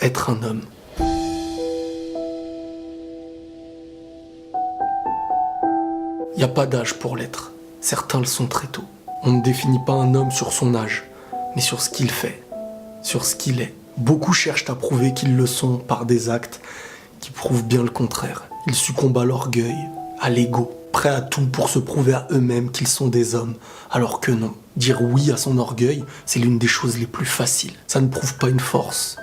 être un homme. Il n'y a pas d'âge pour l'être. Certains le sont très tôt. On ne définit pas un homme sur son âge, mais sur ce qu'il fait, sur ce qu'il est. Beaucoup cherchent à prouver qu'ils le sont par des actes qui prouvent bien le contraire. Ils succombent à l'orgueil, à l'ego, prêts à tout pour se prouver à eux-mêmes qu'ils sont des hommes, alors que non. Dire oui à son orgueil, c'est l'une des choses les plus faciles. Ça ne prouve pas une force,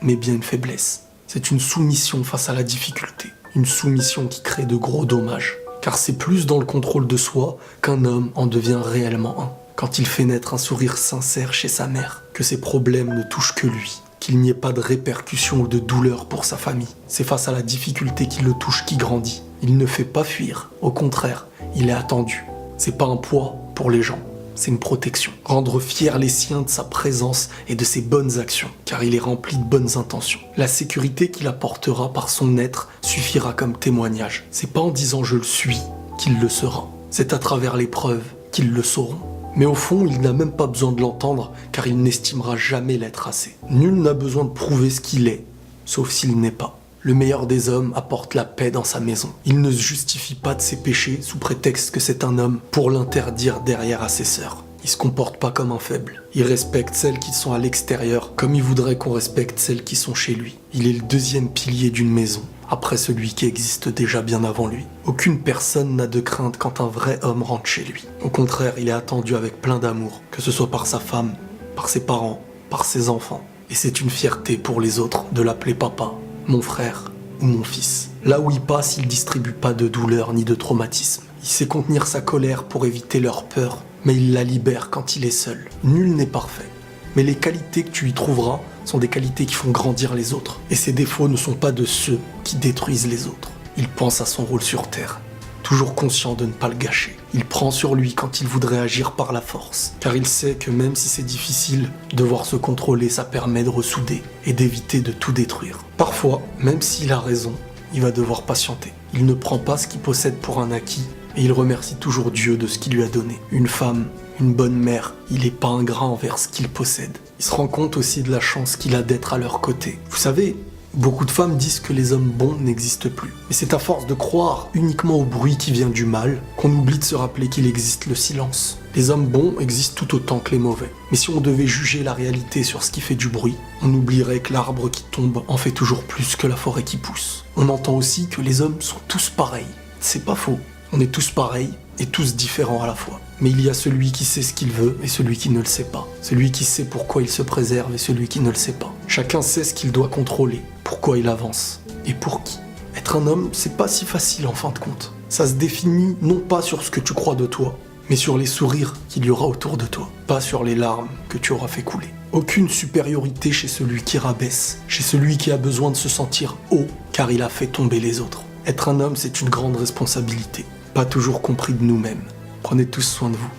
mais bien une faiblesse. C'est une soumission face à la difficulté. Une soumission qui crée de gros dommages. Car c'est plus dans le contrôle de soi qu'un homme en devient réellement un. Quand il fait naître un sourire sincère chez sa mère, que ses problèmes ne touchent que lui, qu'il n'y ait pas de répercussions ou de douleur pour sa famille. C'est face à la difficulté qui le touche qui grandit. Il ne fait pas fuir, au contraire, il est attendu. C'est pas un poids pour les gens, c'est une protection. Rendre fiers les siens de sa présence et de ses bonnes actions, car il est rempli de bonnes intentions. La sécurité qu'il apportera par son être suffira comme témoignage. C'est pas en disant je le suis qu'il le sera. C'est à travers l'épreuve qu'ils le sauront. Mais au fond, il n'a même pas besoin de l'entendre, car il n'estimera jamais l'être assez. Nul n'a besoin de prouver ce qu'il est, sauf s'il n'est pas. Le meilleur des hommes apporte la paix dans sa maison. Il ne se justifie pas de ses péchés sous prétexte que c'est un homme pour l'interdire derrière à ses sœurs. Il se comporte pas comme un faible. Il respecte celles qui sont à l'extérieur comme il voudrait qu'on respecte celles qui sont chez lui. Il est le deuxième pilier d'une maison, après celui qui existe déjà bien avant lui. Aucune personne n'a de crainte quand un vrai homme rentre chez lui. Au contraire, il est attendu avec plein d'amour, que ce soit par sa femme, par ses parents, par ses enfants. Et c'est une fierté pour les autres de l'appeler papa, mon frère ou mon fils. Là où il passe, il distribue pas de douleur ni de traumatisme. Il sait contenir sa colère pour éviter leur peur, mais il la libère quand il est seul. Nul n'est parfait, mais les qualités que tu y trouveras sont des qualités qui font grandir les autres. Et ses défauts ne sont pas de ceux qui détruisent les autres. Il pense à son rôle sur Terre, toujours conscient de ne pas le gâcher. Il prend sur lui quand il voudrait agir par la force, car il sait que même si c'est difficile, devoir se contrôler, ça permet de ressouder et d'éviter de tout détruire. Parfois, même s'il a raison, il va devoir patienter. Il ne prend pas ce qu'il possède pour un acquis, et il remercie toujours Dieu de ce qu'il lui a donné. Une femme, une bonne mère, il n'est pas ingrat envers ce qu'il possède. Il se rend compte aussi de la chance qu'il a d'être à leur côté. Vous savez, beaucoup de femmes disent que les hommes bons n'existent plus. Mais c'est à force de croire uniquement au bruit qui vient du mal qu'on oublie de se rappeler qu'il existe le silence. Les hommes bons existent tout autant que les mauvais. Mais si on devait juger la réalité sur ce qui fait du bruit, on oublierait que l'arbre qui tombe en fait toujours plus que la forêt qui pousse. On entend aussi que les hommes sont tous pareils. C'est pas faux. On est tous pareils et tous différents à la fois. Mais il y a celui qui sait ce qu'il veut et celui qui ne le sait pas. Celui qui sait pourquoi il se préserve et celui qui ne le sait pas. Chacun sait ce qu'il doit contrôler, pourquoi il avance et pour qui. Être un homme, c'est pas si facile en fin de compte. Ça se définit non pas sur ce que tu crois de toi, mais sur les sourires qu'il y aura autour de toi, pas sur les larmes que tu auras fait couler. Aucune supériorité chez celui qui rabaisse, chez celui qui a besoin de se sentir haut car il a fait tomber les autres. Être un homme, c'est une grande responsabilité, pas toujours compris de nous-mêmes. Prenez tous soin de vous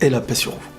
et la paix sur vous.